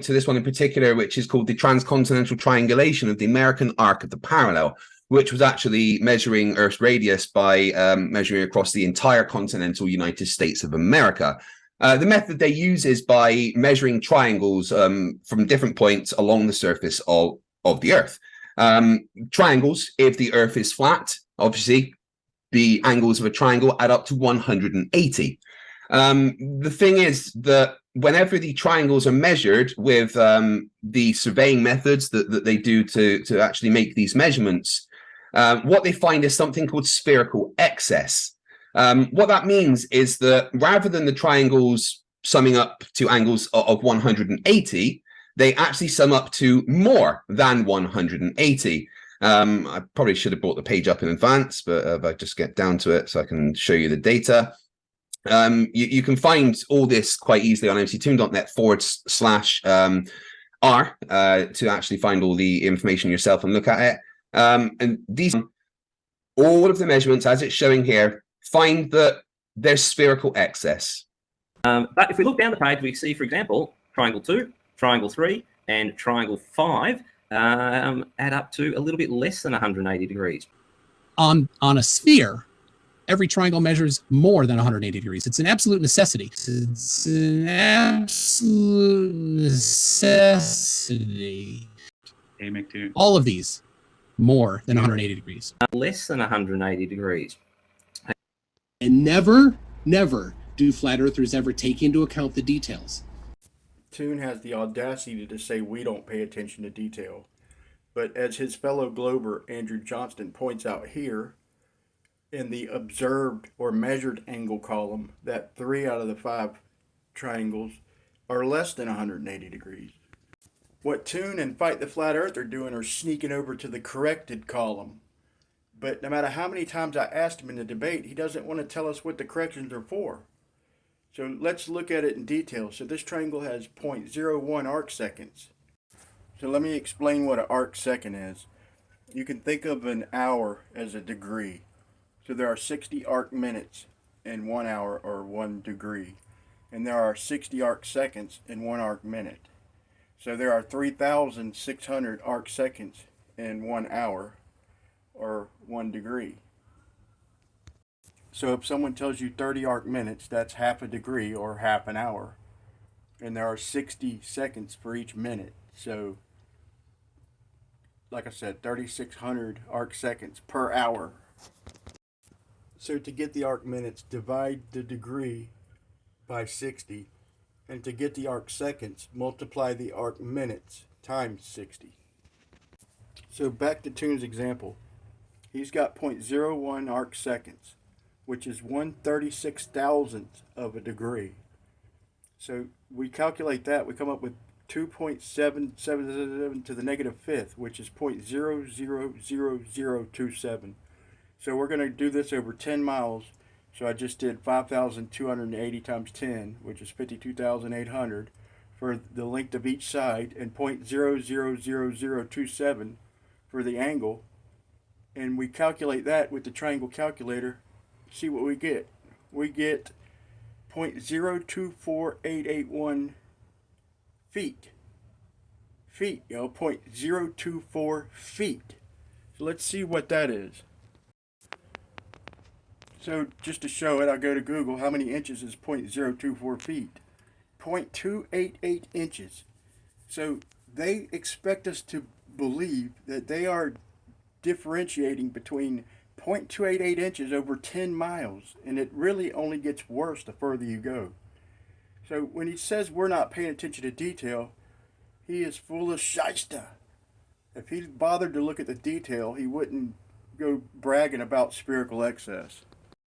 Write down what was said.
to this one in particular, which is called the transcontinental triangulation of the American arc of the parallel, which was actually measuring Earth's radius by measuring across the entire continental United States of America. The method they use is by measuring triangles from different points along the surface of the Earth. Triangles, if the Earth is flat, obviously, the angles of a triangle add up to 180. The thing is that whenever the triangles are measured with the surveying methods that they do to actually make these measurements, what they find is something called spherical excess. What that means is that rather than the triangles summing up to angles of 180, they actually sum up to more than 180. I probably should have brought the page up in advance, but if I just get down to it so I can show you the data. You can find all this quite easily on mctoon.net/r to actually find all the information yourself and look at it. And these, all of the measurements as it's showing here, find that there's spherical excess. But if we look down the page, we see, for example, triangle 2, triangle 3, and triangle 5 add up to a little bit less than 180 degrees. On a sphere, every triangle measures more than 180 degrees. It's an absolute necessity. It's an absolute necessity. Hey, McToon. All of these more than 180 degrees. Less than 180 degrees. And never do flat earthers ever take into account the details. Toon has the audacity to say we don't pay attention to detail. But as his fellow glober Andrew Johnston points out here, in the observed or measured angle column, that 3 out of the 5 triangles are less than 180 degrees. What Toon and Fight the Flat Earth are doing are sneaking over to the corrected column. But no matter how many times I asked him in the debate, he doesn't want to tell us what the corrections are for. So let's look at it in detail. So this triangle has 0.01 arc seconds. So let me explain what an arc second is. You can think of an hour as a degree. So there are 60 arc minutes in 1 hour or 1 degree. And there are 60 arc seconds in 1 arc minute. So there are 3,600 arc seconds in 1 hour or 1 degree. So if someone tells you 30 arc minutes, that's half a degree or half an hour. And there are 60 seconds for each minute. So, like I said, 3,600 arc seconds per hour. So to get the arc minutes, divide the degree by 60. And to get the arc seconds, multiply the arc minutes times 60. So back to Toon's example. He's got 0.01 arc seconds, which is 1/36,000th of a degree. So we calculate that, we come up with 2.777 to the -5th, which is 0.000027. So we're going to do this over 10 miles. So I just did 5,280 times 10, which is 52,800 for the length of each side, and 0.000027 for the angle. And we calculate that with the triangle calculator. See what we get. We get 0.024881 feet. 0.024 feet. So let's see what that is. So just to show it, I'll go to Google. How many inches is 0.024 feet? 0.288 inches. So they expect us to believe that they are differentiating between 0.288 inches over 10 miles, and it really only gets worse the further you go. So when he says we're not paying attention to detail, he is full of shyster. If he bothered to look at the detail, he wouldn't go bragging about spherical excess.